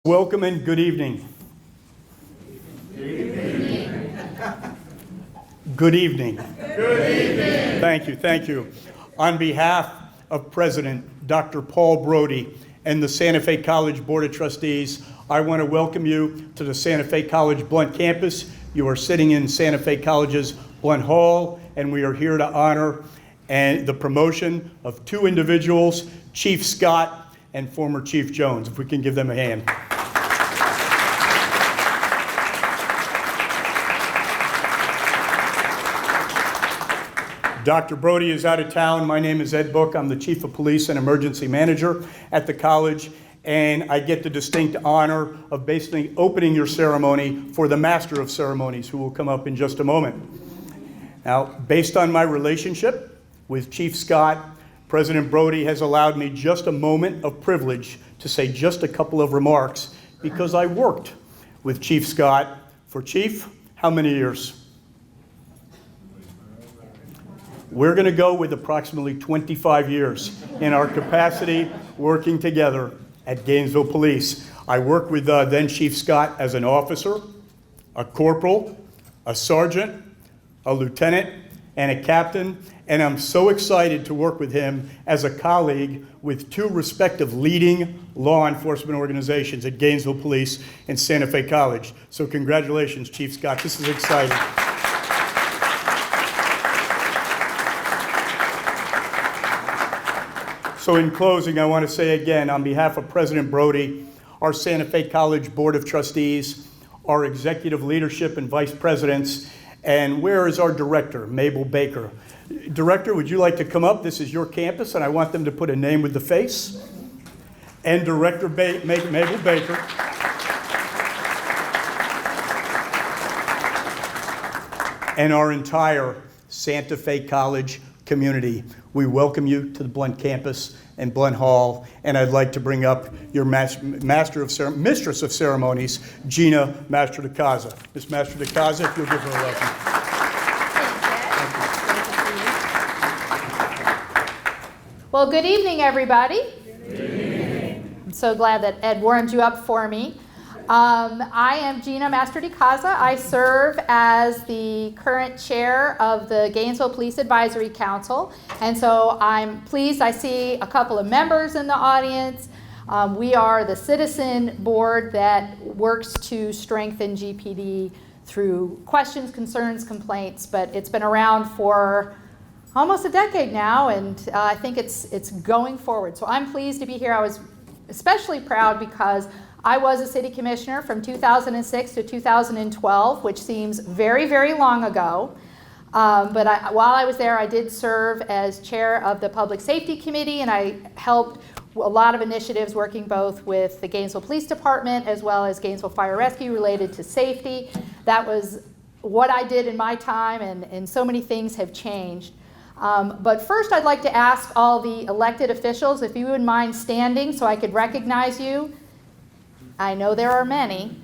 Welcome and good evening. Good evening. Good evening. Good evening. Thank you. On behalf of President Dr. Paul Brody and the Santa Fe College Board of Trustees, I want to welcome you to the Santa Fe College Blount campus. You are sitting in Santa Fe College's Blount Hall, and we are here to honor the promotion of two individuals, Chief Scott and former Chief Jones. If we can give them a hand. Dr. Brody is out of town. My name is Ed Book. I'm the Chief of Police and Emergency Manager at the college, and I get the distinct honor of basically opening your ceremony for the Master of Ceremonies, who will come up in just a moment. Now, based on my relationship with Chief Scott, President Brody has allowed me just a moment of privilege to say just a couple of remarks because I worked with Chief Scott for, Chief, how many years? We're going to go with approximately 25 years in our capacity working together at Gainesville Police. I worked with then Chief Scott as an officer, a corporal, a sergeant, a lieutenant, and a captain, and I'm so excited to work with him as a colleague with two respective leading law enforcement organizations at Gainesville Police and Santa Fe College. So congratulations, Chief Scott. This is exciting. So in closing, I want to say again, on behalf of President Brody, our Santa Fe College Board of Trustees, our executive leadership and vice presidents, and where is our director, Mabel Baker? Director, would you like to come up? This is your campus, and I want them to put a name with the face. And Director Mabel Baker. And our entire Santa Fe College community. We welcome you to the Blount campus and Blount Hall, and I'd like to bring up your Mistress of Ceremonies, Gina Master de Casa. Miss Master de Casa, if you'll give her a welcome. Well, good evening, everybody. Good evening. I'm so glad that Ed warmed you up for me. I am Gina Master de Casa. I serve as the current chair of the Gainesville Police Advisory Council, and so I'm pleased I see a couple of members in the audience. We are the citizen board that works to strengthen GPD through questions, concerns, complaints, but it's been around for almost a decade now, and I think it's going forward. So I'm pleased to be here. I was especially proud because I was a city commissioner from 2006 to 2012, which seems very, very long ago. But while I was there, I did serve as chair of the Public Safety Committee, and I helped a lot of initiatives working both with the Gainesville Police Department as well as Gainesville Fire Rescue related to safety. That was what I did in my time, and so many things have changed. But first, I'd like to ask all the elected officials if you would mind standing so I could recognize you. I know there are many.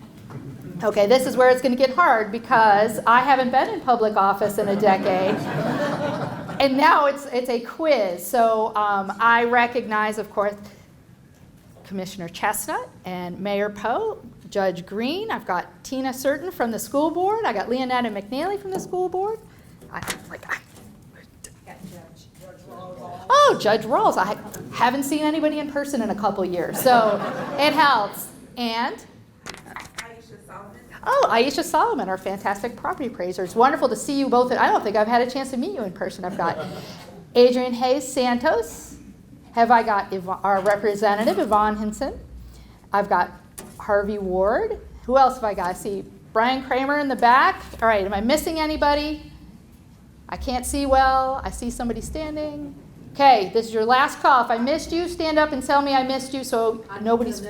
Okay, this is where it's going to get hard because I haven't been in public office in a decade. And now it's a quiz. So I recognize, of course, Commissioner Chestnut and Mayor Poe, Judge Green. I've got Tina Certain from the school board. I got Leonetta McNeely from the school board. Oh, Judge Rawls. I haven't seen anybody in person in a couple years, so it helps. And Aisha Solomon. Oh, Aisha Solomon, our fantastic property appraiser. It's wonderful to see you both. I don't think I've had a chance to meet you in person. I've got Adrian Hayes Santos. Have I got our representative, Yvonne Hinson. I've got Harvey Ward. Who else have I got? I see Brian Kramer in the back. All right, am I missing anybody? I can't see well. I see somebody standing. Okay, this is your last call. If I missed you, stand up and tell me I missed you so nobody's...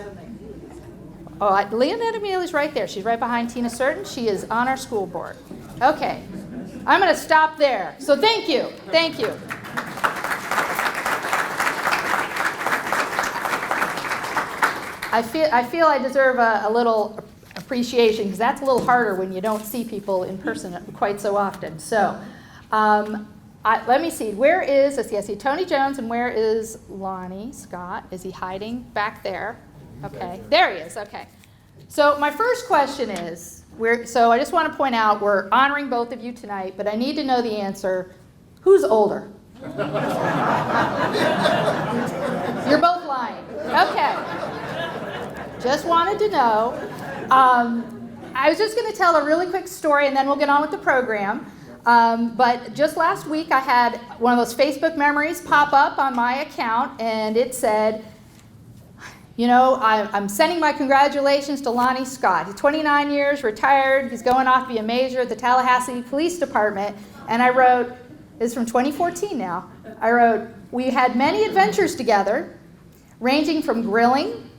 Oh, Leonetta McNeely's right there. She's right behind Tina Certain. She is on our school board. Okay, I'm going to stop there. So thank you. Thank you. I feel I deserve a little appreciation because that's a little harder when you don't see people in person quite so often. So let me see. Where is, I see Tony Jones, and where is Lonnie Scott? Is he hiding back there? Okay, there he is, okay. So my first question is, so I just want to point out, we're honoring both of you tonight, but I need to know the answer. Who's older? You're both lying. Okay. Just wanted to know. I was just going to tell a really quick story, and then we'll get on with the program. But just last week, I had one of those Facebook memories pop up on my account, and it said, you know, I'm sending my congratulations to Lonnie Scott. He's 29 years, retired. He's going off to be a major at the Tallahassee Police Department. And I wrote, this is from 2014 now, I wrote, we had many adventures together, ranging from grilling,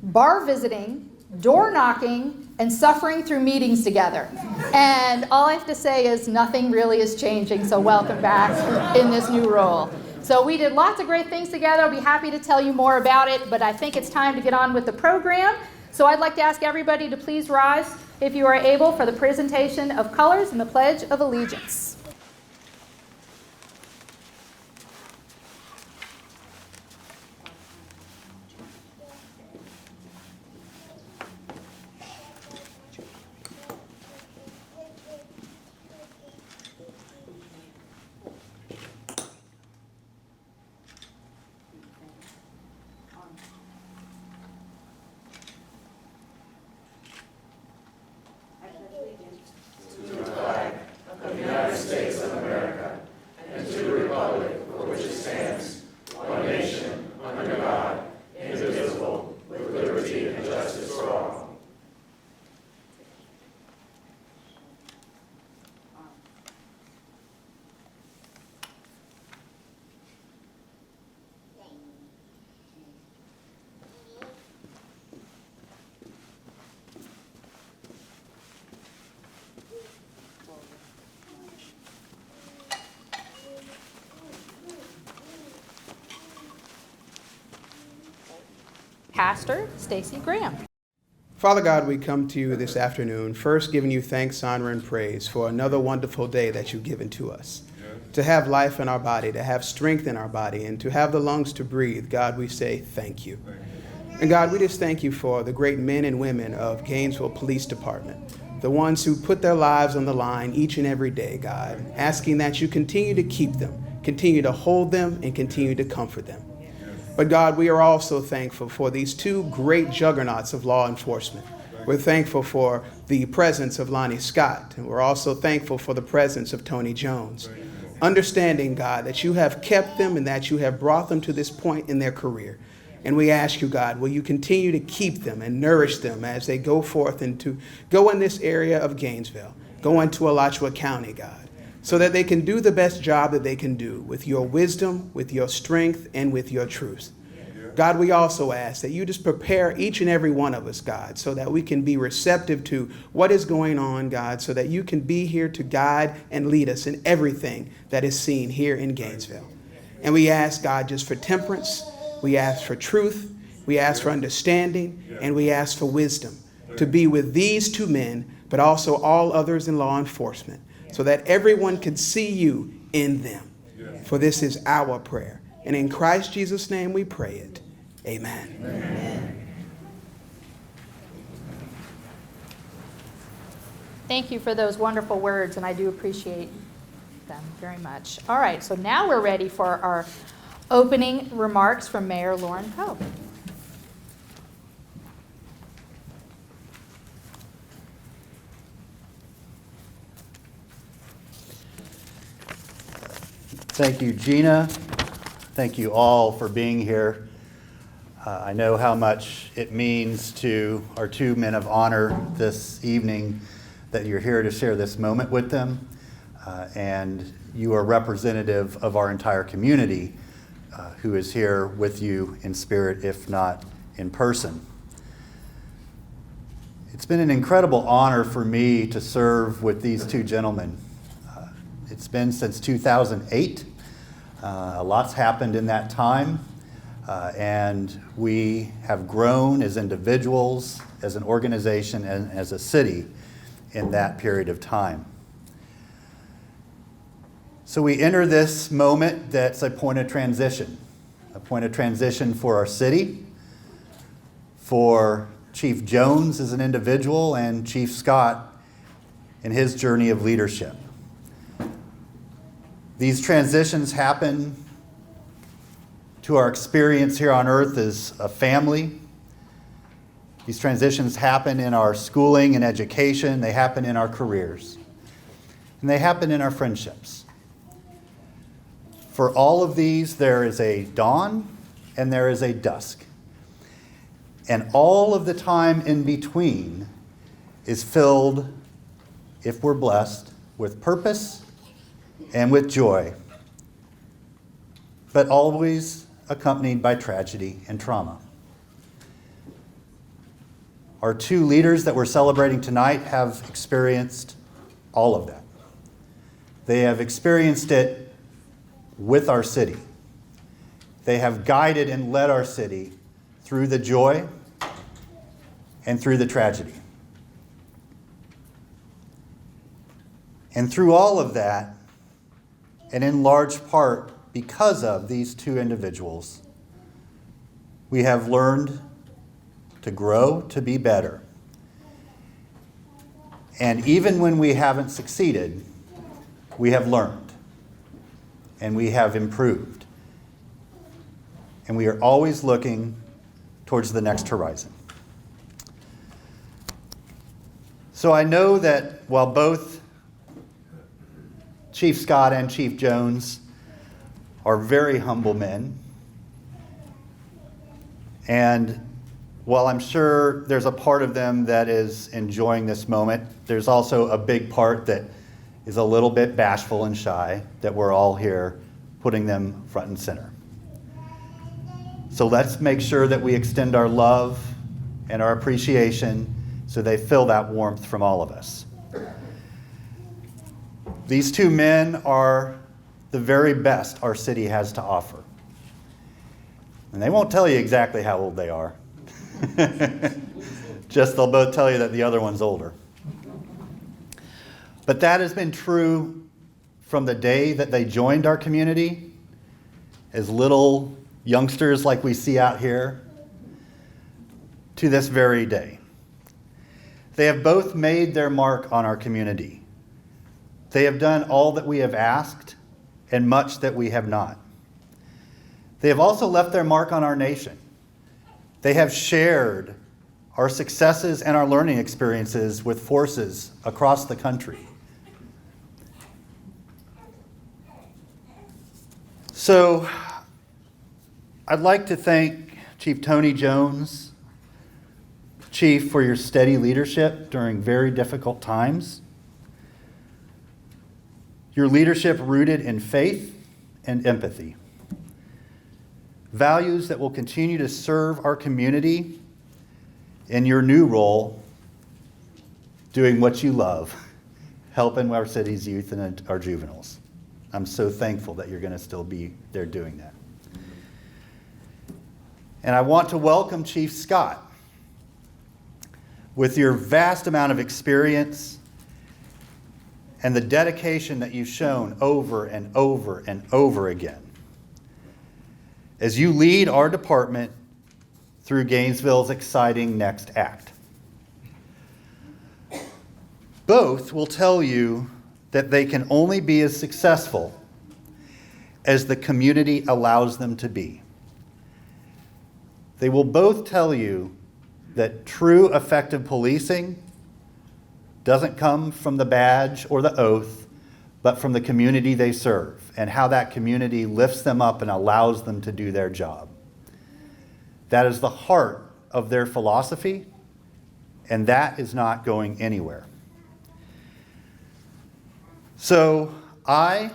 bar visiting, door knocking, and suffering through meetings together. And all I have to say is nothing really is changing, so welcome back in this new role. So we did lots of great things together. I'll be happy to tell you more about it, but I think it's time to get on with the program. So I'd like to ask everybody to please rise, if you are able, for the presentation of colors and the Pledge of Allegiance. Pastor Stacy Graham. Father God, we come to you this afternoon, first giving you thanks, honor, and praise for another wonderful day that you've given to us. To have life in our body, to have strength in our body, and to have the lungs to breathe, God, we say thank you. And God, we just thank you for the great men and women of Gainesville Police Department, the ones who put their lives on the line each and every day, God, asking that you continue to keep them, continue to hold them, and continue to comfort them. But God, we are also thankful for these two great juggernauts of law enforcement. We're thankful for the presence of Lonnie Scott, and we're also thankful for the presence of Tony Jones. Understanding, God, that you have kept them and that you have brought them to this point in their career. And we ask you, God, will you continue to keep them and nourish them as they go forth and to go in this area of Gainesville, go into Alachua County, God, so that they can do the best job that they can do with your wisdom, with your strength, and with your truth. God, we also ask that you just prepare each and every one of us, God, so that we can be receptive to what is going on, God, so that you can be here to guide and lead us in everything that is seen here in Gainesville. And we ask, God, just for temperance, we ask for truth, we ask for understanding, and we ask for wisdom to be with these two men, but also all others in law enforcement, so that everyone can see you in them. For this is our prayer. And in Christ Jesus' name we pray it. Amen. Amen. Thank you for those wonderful words, and I do appreciate them very much. All right, so now we're ready for our opening remarks from Mayor Lauren Poe. Thank you, Gina. Thank you all for being here. I know how much it means to our two men of honor this evening that you're here to share this moment with them. And you are representative of our entire community who is here with you in spirit, if not in person. It's been an incredible honor for me to serve with these two gentlemen. It's been since 2008. A lot's happened in that time, and we have grown as individuals, as an organization, and as a city in that period of time. So we enter this moment that's a point of transition for our city, for Chief Jones as an individual and Chief Scott in his journey of leadership. These transitions happen to our experience here on earth as a family. These transitions happen in our schooling and education. They happen in our careers. And they happen in our friendships. For all of these, there is a dawn and there is a dusk. And all of the time in between is filled, if we're blessed, with purpose and with joy, but always accompanied by tragedy and trauma. Our two leaders that we're celebrating tonight have experienced all of that. They have experienced it with our city. They have guided and led our city through the joy and through the tragedy. And through all of that, and in large part because of these two individuals, we have learned to grow, to be better. And even when we haven't succeeded, we have learned and we have improved. And we are always looking towards the next horizon. So I know that while both Chief Scott and Chief Jones are very humble men, and while I'm sure there's a part of them that is enjoying this moment, there's also a big part that is a little bit bashful and shy, that we're all here putting them front and center. So let's make sure that we extend our love and our appreciation so they feel that warmth from all of us. These two men are the very best our city has to offer. And they won't tell you exactly how old they are. Just they'll both tell you that the other one's older. But that has been true from the day that they joined our community as little youngsters like we see out here to this very day. They have both made their mark on our community. They have done all that we have asked and much that we have not. They have also left their mark on our nation. They have shared our successes and our learning experiences with forces across the country. So, I'd like to thank Chief Tony Jones, Chief, for your steady leadership during very difficult times. Your leadership rooted in faith and empathy. Values that will continue to serve our community in your new role, doing what you love, helping our city's youth and our juveniles. I'm so thankful that you're going to still be there doing that. And I want to welcome Chief Scott. With your vast amount of experience and the dedication that you've shown over and over and over again, as you lead our department through Gainesville's exciting next act. Both will tell you that they can only be as successful as the community allows them to be. They will both tell you that true effective policing doesn't come from the badge or the oath, but from the community they serve and how that community lifts them up and allows them to do their job. That is the heart of their philosophy, and that is not going anywhere. So I,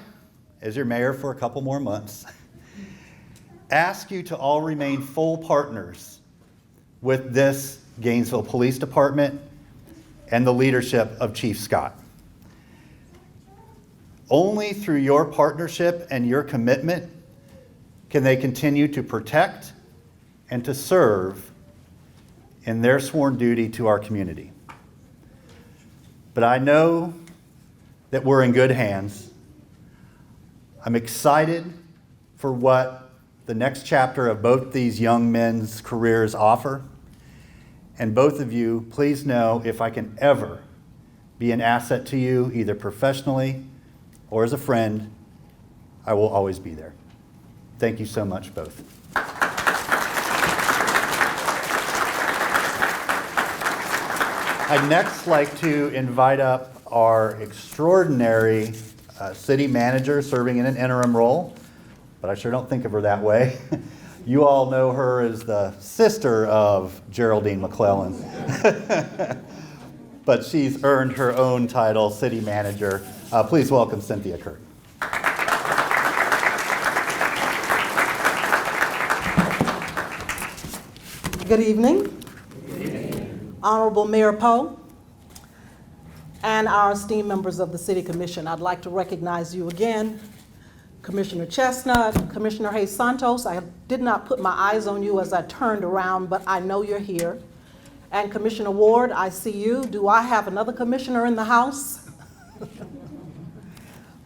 as your mayor for a couple more months, ask you to all remain full partners with this Gainesville Police Department and the leadership of Chief Scott. Only through your partnership and your commitment can they continue to protect and to serve in their sworn duty to our community. But I know that we're in good hands. I'm excited for what the next chapter of both these young men's careers offer. And both of you, please know if I can ever be an asset to you, either professionally or as a friend, I will always be there. Thank you so much, both. I'd next like to invite up our extraordinary city manager serving in an interim role, but I sure don't think of her that way. You all know her as the sister of Geraldine McClellan, but she's earned her own title, city manager. Please welcome Cynthia Kirk. Good evening. Honorable Mayor Poe and our esteemed members of the City Commission. I'd like to recognize you again. Commissioner Chestnut, Commissioner Hayes Santos, I did not put my eyes on you as I turned around, but I know you're here. And Commissioner Ward, I see you. Do I have another commissioner in the house?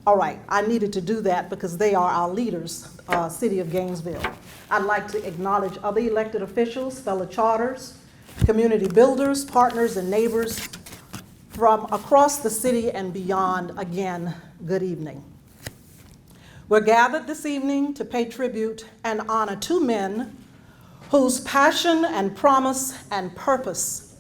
All right, I needed to do that because they are our leaders, City of Gainesville. I'd like to acknowledge other elected officials, fellow charters, community builders, partners, and neighbors from across the city and beyond. Again, good evening. We're gathered this evening to pay tribute and honor two men whose passion and promise and purpose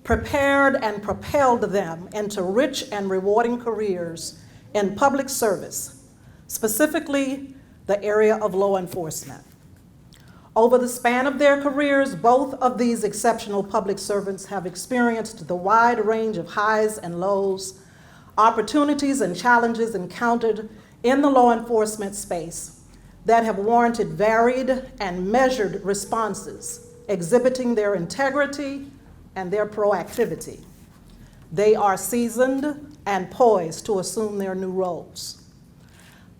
prepared and propelled them into rich and rewarding careers in public service, specifically the area of law enforcement. Over the span of their careers, both of these exceptional public servants have experienced the wide range of highs and lows, opportunities and challenges encountered in the law enforcement space that have warranted varied and measured responses, exhibiting their integrity and their proactivity. They are seasoned and poised to assume their new roles.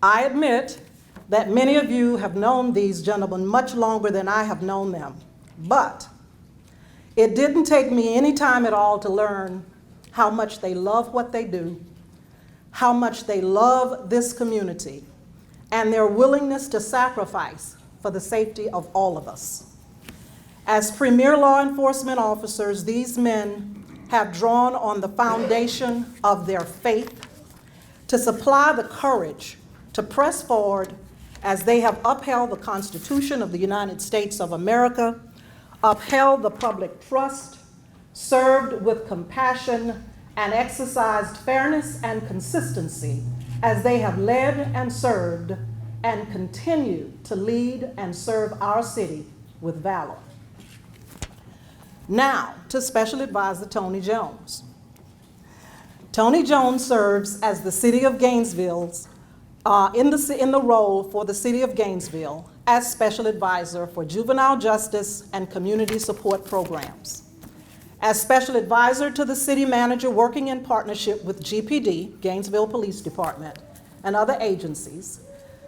I admit that many of you have known these gentlemen much longer than I have known them, but it didn't take me any time at all to learn how much they love what they do, how much they love this community, and their willingness to sacrifice for the safety of all of us. As premier law enforcement officers, these men have drawn on the foundation of their faith to supply the courage to press forward as they have upheld the Constitution of the United States of America, upheld the public trust, served with compassion, and exercised fairness and consistency as they have led and served and continue to lead and serve our city with valor. Now to Special Advisor Tony Jones. Tony Jones serves as the City of Gainesville's in the role for the City of Gainesville as Special Advisor for Juvenile Justice and Community Support Programs. As Special Advisor to the City Manager, working in partnership with GPD, Gainesville Police Department, and other agencies,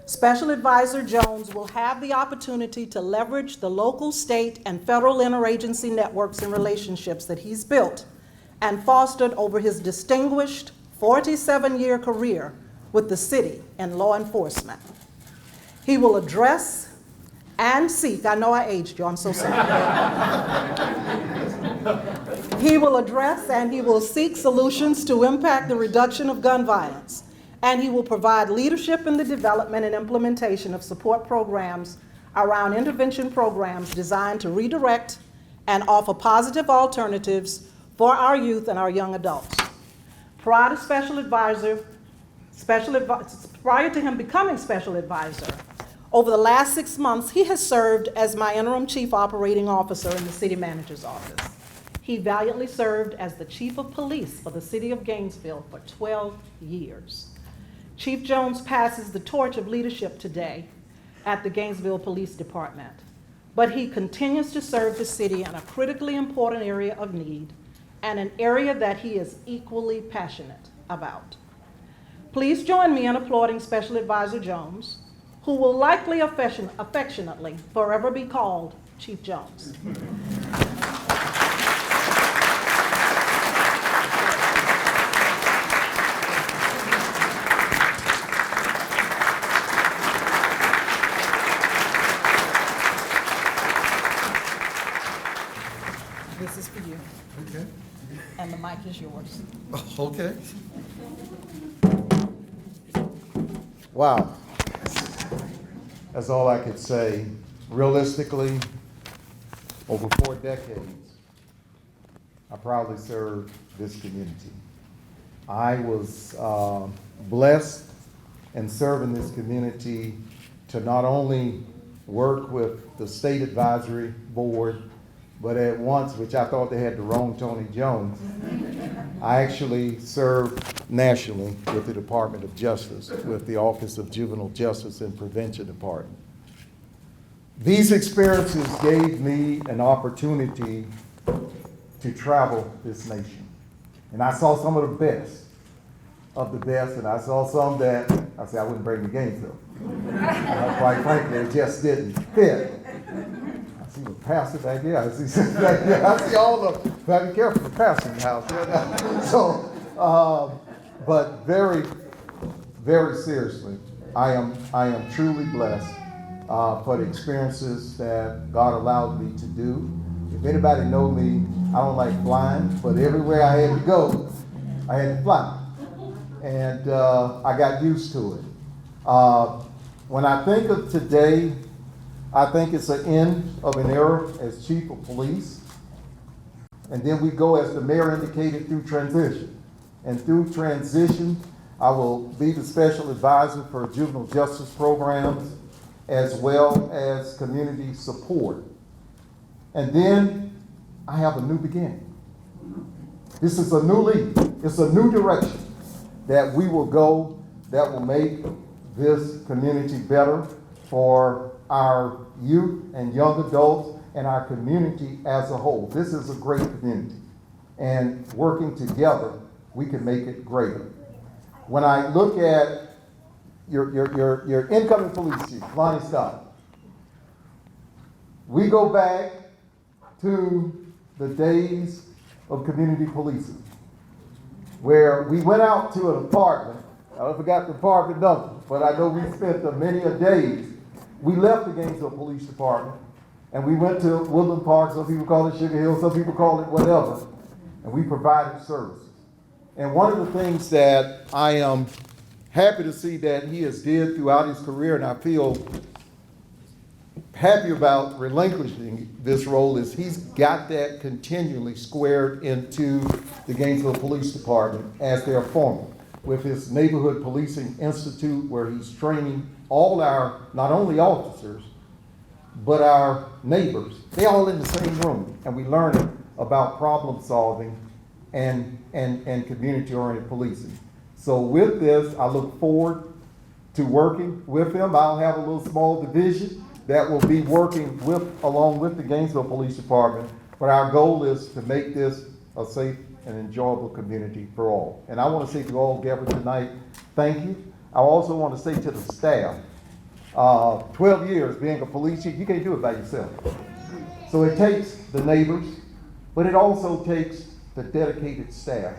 Special Advisor Jones will have the opportunity to leverage the local, state, and federal interagency networks and relationships that he's built and fostered over his distinguished 47-year career with the city in law enforcement. He will address and seek, I know I aged you, I'm so sorry. He will address and he will seek solutions to impact the reduction of gun violence, and he will provide leadership in the development and implementation of support programs around intervention programs designed to redirect and offer positive alternatives for our youth and our young adults. Prior to him becoming Special Advisor, over the last 6 months, he has served as my interim Chief Operating Officer in the City Manager's office. He valiantly served as the Chief of Police for the City of Gainesville for 12 years. Chief Jones passes the torch of leadership today at the Gainesville Police Department, but he continues to serve the city in a critically important area of need and an area that he is equally passionate about. Please join me in applauding Special Advisor Jones, who will likely affectionately forever be called Chief Jones. This is for you, Okay. and the mic is yours. Okay. Wow. That's all I could say. Realistically, over 4 decades, I proudly served this community. I was blessed in serving this community to not only work with the State Advisory Board, but at once, which I thought they had the wrong Tony Jones, I actually served nationally with the Department of Justice, with the Office of Juvenile Justice and Prevention Department. These experiences gave me an opportunity to travel this nation. And I saw some of the best, and I saw some that I said I wouldn't bring to Gainesville. Quite frankly, it just didn't fit. I see the pastor back there. I see all of them. Gotta be careful with the pastor in the house. So, but very, very seriously, I am truly blessed for the experiences that God allowed me to do. If anybody know me, I don't like flying, but everywhere I had to go, I had to fly. And I got used to it. When I think of today, I think it's an end of an era as chief of police. And then we go, as the mayor indicated, through transition. And through transition, I will be the special advisor for juvenile justice programs as well as community support. And then I have a new beginning. This is a new lead. It's a new direction that we will go that will make this community better for our youth and young adults and our community as a whole. This is a great community. And working together, we can make it greater. When I look at your incoming police chief, Lonnie Scott, we go back to the days of community policing, where we went out to an apartment. I forgot the apartment number, but I know we spent many a days. We left the Gainesville Police Department, and we went to Woodland Park. Some people call it Sugar Hill, some people call it whatever, and we provided services. And one of the things that I am happy to see that he has did throughout his career, and I feel happy about relinquishing this role, is he's got that continually squared into the Gainesville Police Department as their foreman, with his Neighborhood Policing Institute, where he's training all our, not only officers, but our neighbors. They all in the same room, and we learn about problem solving and community-oriented policing. So with this, I look forward to working with him. I'll have a little small division that will be working along with the Gainesville Police Department, but our goal is to make this a safe and enjoyable community for all. And I want to say to all gathered tonight, thank you. I also want to say to the staff, 12 years being a police chief, you can't do it by yourself. So it takes the neighbors, but it also takes the dedicated staff,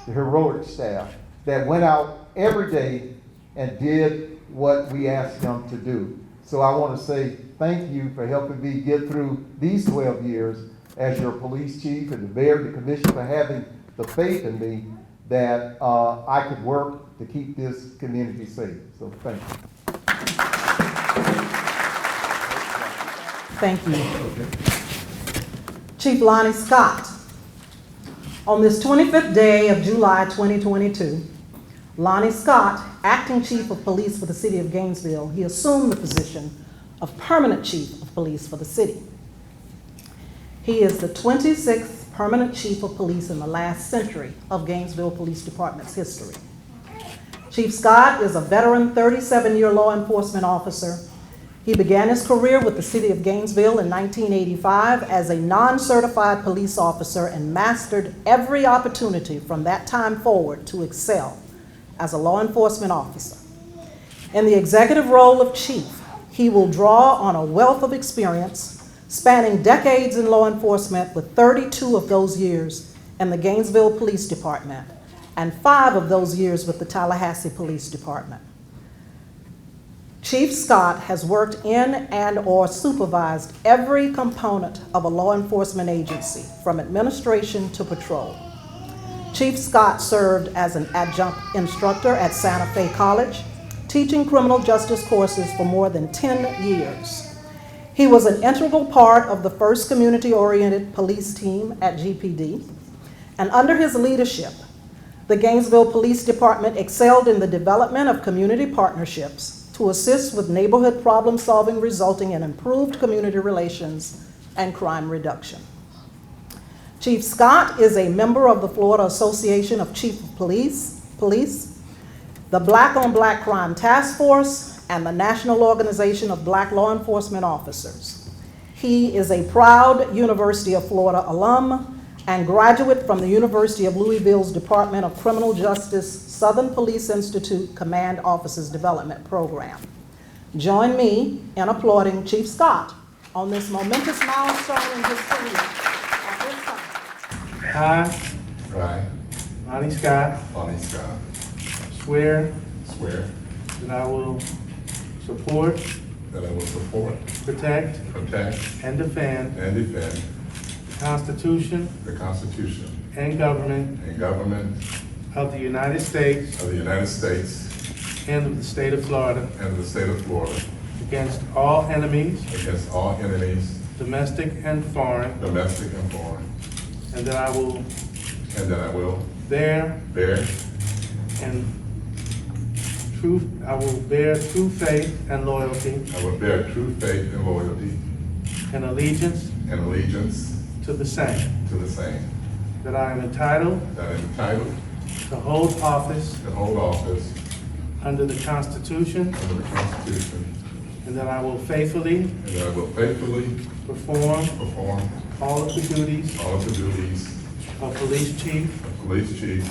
the heroic staff that went out every day and did what we asked them to do. So I want to say thank you for helping me get through these 12 years as your police chief, and the mayor, the commission, for having the faith in me that I could work to keep this community safe. So thank you. Thank you. Chief Lonnie Scott. On this 25th day of July 2022, Lonnie Scott, acting chief of police for the City of Gainesville, he assumed the position of permanent chief of police for the city. He is the 26th permanent chief of police in the last century of Gainesville Police Department's history. Chief Scott is a veteran 37-year law enforcement officer. He began his career with the City of Gainesville in 1985 as a non-certified police officer and mastered every opportunity from that time forward to excel as a law enforcement officer. In the executive role of chief, he will draw on a wealth of experience spanning decades in law enforcement, with 32 of those years in the Gainesville Police Department and 5 of those years with the Tallahassee Police Department. Chief Scott has worked in and/or supervised every component of a law enforcement agency, from administration to patrol. Chief Scott served as an adjunct instructor at Santa Fe College, teaching criminal justice courses for more than 10 years. He was an integral part of the first community-oriented police team at GPD, and under his leadership, the Gainesville Police Department excelled in the development of community partnerships to assist with neighborhood problem solving, resulting in improved community relations and crime reduction. Chief Scott is a member of the Florida Association of Chief of Police, the Black on Black Crime Task Force, and the National Organization of Black Law Enforcement Officers. He is a proud University of Florida alum and graduate from the University of Louisville's Department of Criminal Justice Southern Police Institute Command Officers Development Program. Join me in applauding Chief Scott on this momentous milestone in his career. At this time. I, Lonnie Scott, Lonnie Scott, swear swear that I will support, that I will support, protect, protect, and defend and defend the Constitution the Constitution and government and government of the United States of the United States and of the state of Florida and of the state of Florida against all enemies, against all enemies, domestic and foreign, domestic and foreign, and that I will and that I will bear bear true faith and loyalty I will bear true faith and loyalty and allegiance and allegiance to the same, to the same, that I am entitled that I am entitled to hold office to hold office under the Constitution, under the Constitution, and that I will faithfully and that I will faithfully perform perform all of the duties all of the duties of police chief of police chief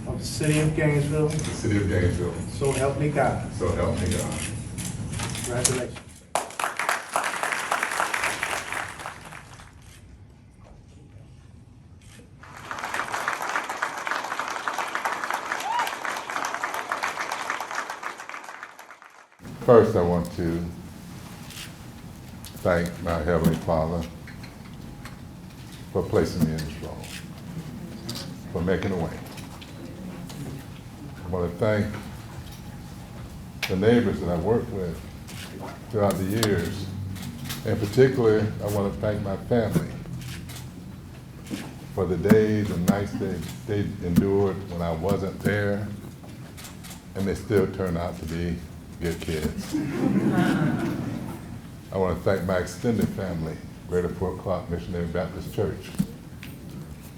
of the City of Gainesville, of the City of Gainesville, so help me God. so help me God. Congratulations. First, I want to thank my Heavenly Father for placing me in this role, for making a way. I want to thank the neighbors that I've worked with throughout the years. In particular, I want to thank my family for the days and nights they endured when I wasn't there, and they still turned out to be good kids. I want to thank my extended family, Greater Fort Clark Missionary Baptist Church.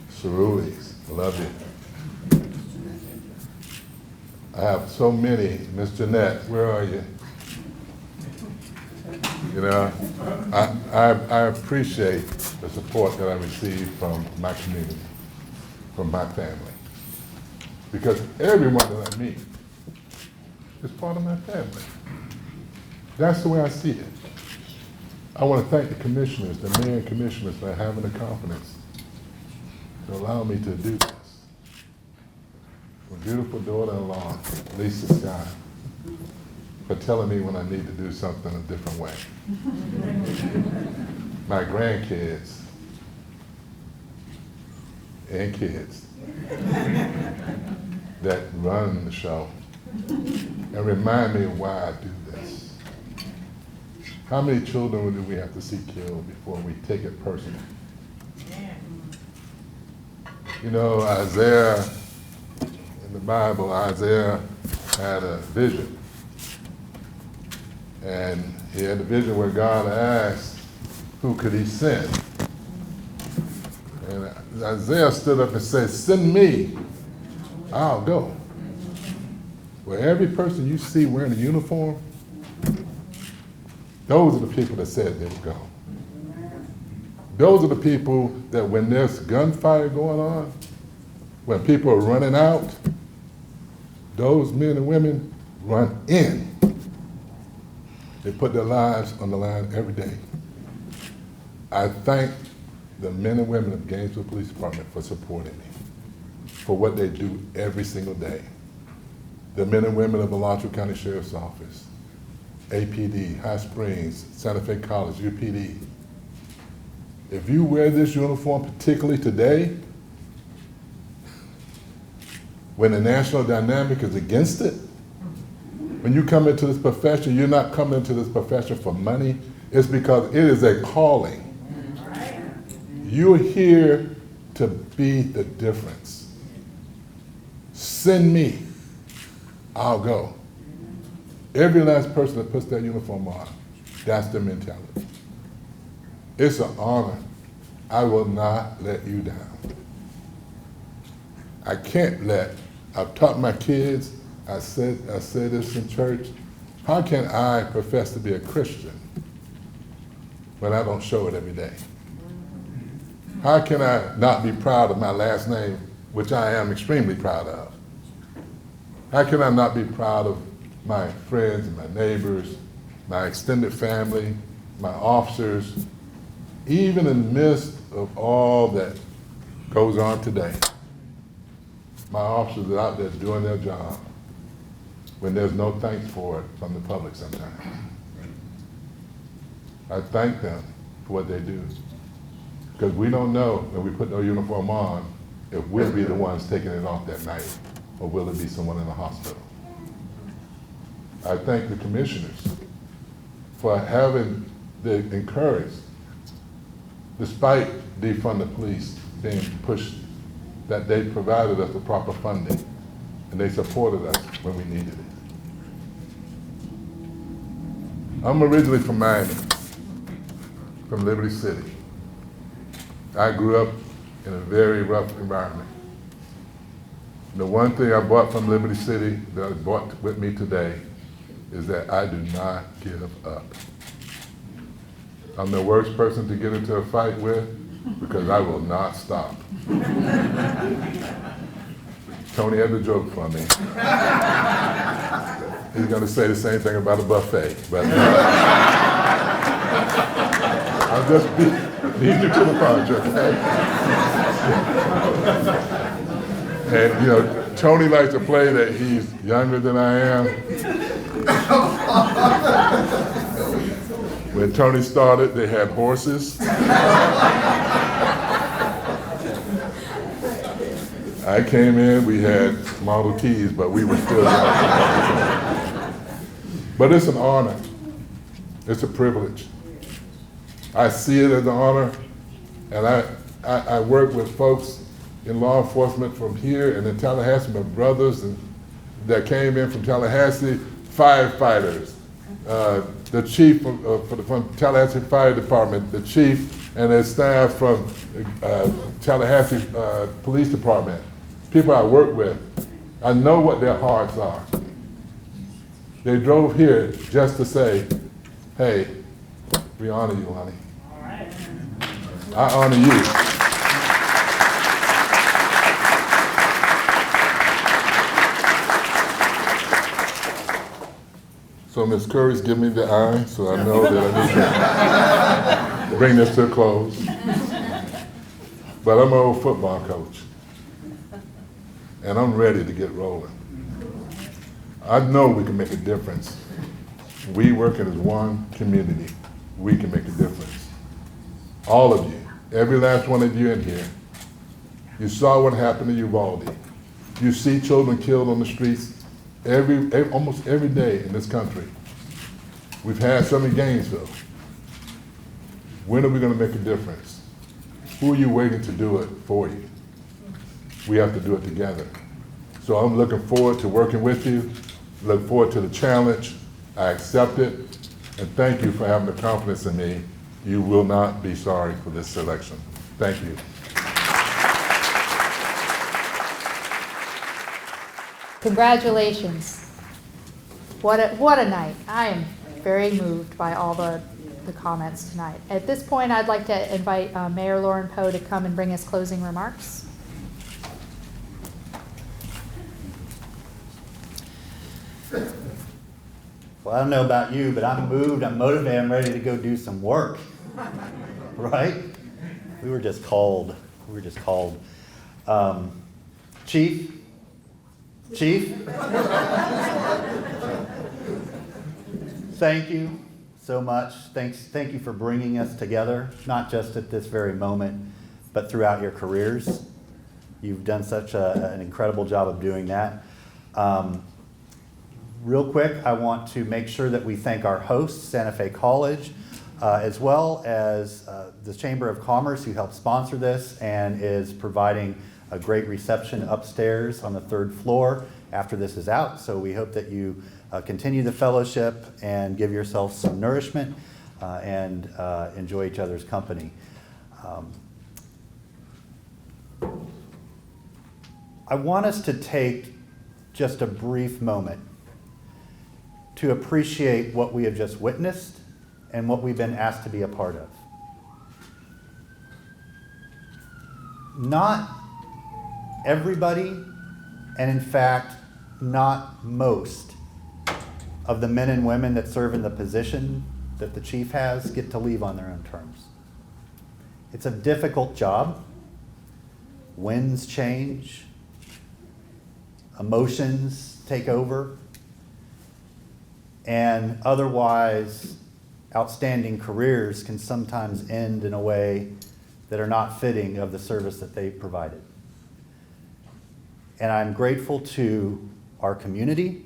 Cerulees, I love you. I have so many. Miss Jeanette, where are you? You know, I appreciate the support that I receive from my community, from my family. Because everyone that I meet is part of my family. That's the way I see it. I want to thank the commissioners, the mayor and commissioners, for having the confidence to allow me to do this. My beautiful daughter-in-law, Lisa Scott, for telling me when I need to do something a different way. My grandkids and kids that run the show and remind me of why I do this. How many children do we have to see killed before we take it personal? You know, Isaiah, in the Bible, Isaiah had a vision. And he had a vision where God asked, who could he send? And Isaiah stood up and said, send me, I'll go. Well, every person you see wearing a uniform, those are the people that said they would go. Those are the people that when there's gunfire going on, when people are running out, those men and women run in. They put their lives on the line every day. I thank the men and women of Gainesville Police Department for supporting me, for what they do every single day. The men and women of the Alachua County Sheriff's Office, APD, High Springs, Santa Fe College, UPD. If you wear this uniform, particularly today, when the national dynamic is against it, when you come into this profession, you're not coming into this profession for money. It's because it is a calling. You're here to be the difference. Send me, I'll go. Every last person that puts that uniform on, that's their mentality. It's an honor. I will not let you down. I can't I've taught my kids, I said this in church, how can I profess to be a Christian when I don't show it every day? How can I not be proud of my last name, which I am extremely proud of? How can I not be proud of my friends and my neighbors, my extended family, my officers, even in the midst of all that goes on today? My officers are out there doing their job when there's no thanks for it from the public sometimes. I thank them for what they do. Because we don't know when we put no uniform on if we'll be the ones taking it off that night or will it be someone in the hospital. I thank the commissioners for having the encourage, despite defund the police being pushed, that they provided us the proper funding and they supported us when we needed it. I'm originally from Miami, from Liberty City. I grew up in a very rough environment. The one thing I brought from Liberty City that I brought with me today is that I do not give up. I'm the worst person to get into a fight with because I will not stop. Tony had a joke for me. He's going to say the same thing about a buffet, but I'll just lead you to the punch, okay? And you know, Tony likes to play that he's younger than I am. When Tony started, they had horses. I came in, we had Model Ts, but we were still young. But it's an honor. It's a privilege. I see it as an honor, and I work with folks in law enforcement from here and in Tallahassee, my brothers that came in from Tallahassee, firefighters, the chief from Tallahassee Fire Department, the chief and his staff from Tallahassee Police Department, people I work with. I know what their hearts are. They drove here just to say, hey, we honor you, Lonnie. All right. I honor you. So Ms. Curry's giving me the eye, so I know that I need to bring this to a close. But I'm an old football coach, and I'm ready to get rolling. I know we can make a difference. We working as one community, we can make a difference. All of you, every last one of you in here, you saw what happened to Uvalde. You see children killed on the streets almost every day in this country. We've had some in Gainesville. When are we going to make a difference? Who are you waiting to do it for you? We have to do it together. So I'm looking forward to working with you, look forward to the challenge. I accept it, and thank you for having the confidence in me. You will not be sorry for this selection. Thank you. Congratulations. What a night. I am very moved by all the comments tonight. At this point, I'd like to invite Mayor Lauren Poe to come and bring us closing remarks. Well, I don't know about you, but I'm moved, I'm motivated, I'm ready to go do some work. Right? We were just called. Chief? Thank you so much. Thank you for bringing us together, not just at this very moment, but throughout your careers. You've done such an incredible job of doing that. Real quick, I want to make sure that we thank our hosts, Santa Fe College, as well as the Chamber of Commerce, who helped sponsor this and is providing a great reception upstairs on the 3rd floor after this is out. So we hope that you continue the fellowship and give yourself some nourishment and enjoy each other's company. I want us to take just a brief moment to appreciate what we have just witnessed and what we've been asked to be a part of. Not everybody, and in fact, not most of the men and women that serve in the position that the chief has get to leave on their own terms. It's a difficult job. Winds change. Emotions take over. And otherwise, outstanding careers can sometimes end in a way that are not fitting of the service that they provided. And I'm grateful to our community,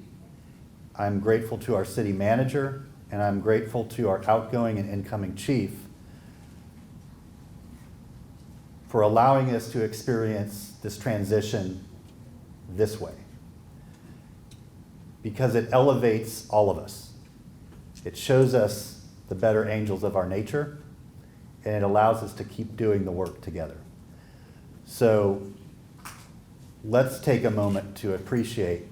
I'm grateful to our city manager, and I'm grateful to our outgoing and incoming chief for allowing us to experience this transition this way. Because it elevates all of us. It shows us the better angels of our nature, and it allows us to keep doing the work together. So let's take a moment to appreciate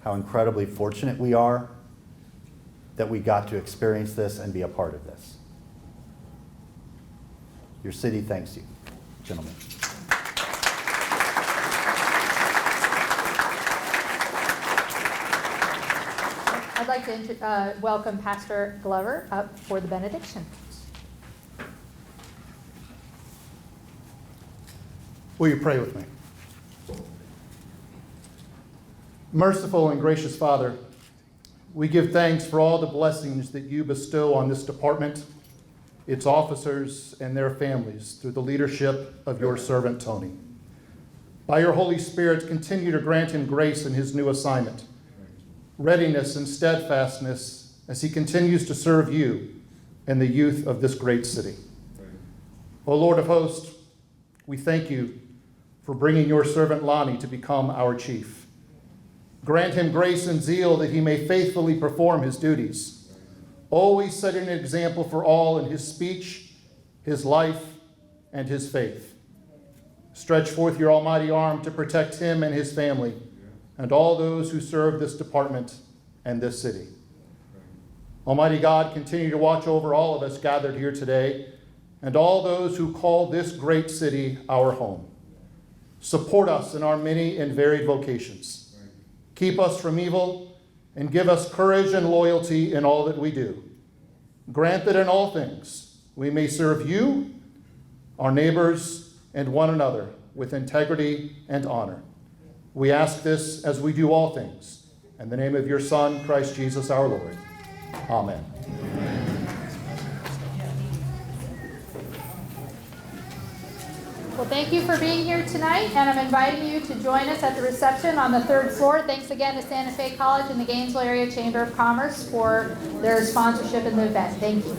how incredibly fortunate we are that we got to experience this and be a part of this. Your city thanks you, gentlemen. I'd like to welcome Pastor Glover up for the benediction. Will you pray with me? Merciful and gracious Father, we give thanks for all the blessings that you bestow on this department, its officers, and their families through the leadership of your servant Tony. By your Holy Spirit, continue to grant him grace in his new assignment, readiness and steadfastness as he continues to serve you and the youth of this great city. O Lord of hosts, we thank you for bringing your servant Lonnie to become our chief. Grant him grace and zeal that he may faithfully perform his duties, always setting an example for all in his speech, his life, and his faith. Stretch forth your almighty arm to protect him and his family and all those who serve this department and this city. Almighty God, continue to watch over all of us gathered here today and all those who call this great city our home. Support us in our many and varied vocations. Keep us from evil and give us courage and loyalty in all that we do. Grant that in all things we may serve you, our neighbors, and one another with integrity and honor. We ask this as we do all things. In the name of your Son, Christ Jesus our Lord. Amen. Well, thank you for being here tonight, and I'm inviting you to join us at the reception on the 3rd floor. Thanks again to Santa Fe College and the Gainesville Area Chamber of Commerce for their sponsorship in the event. Thank you.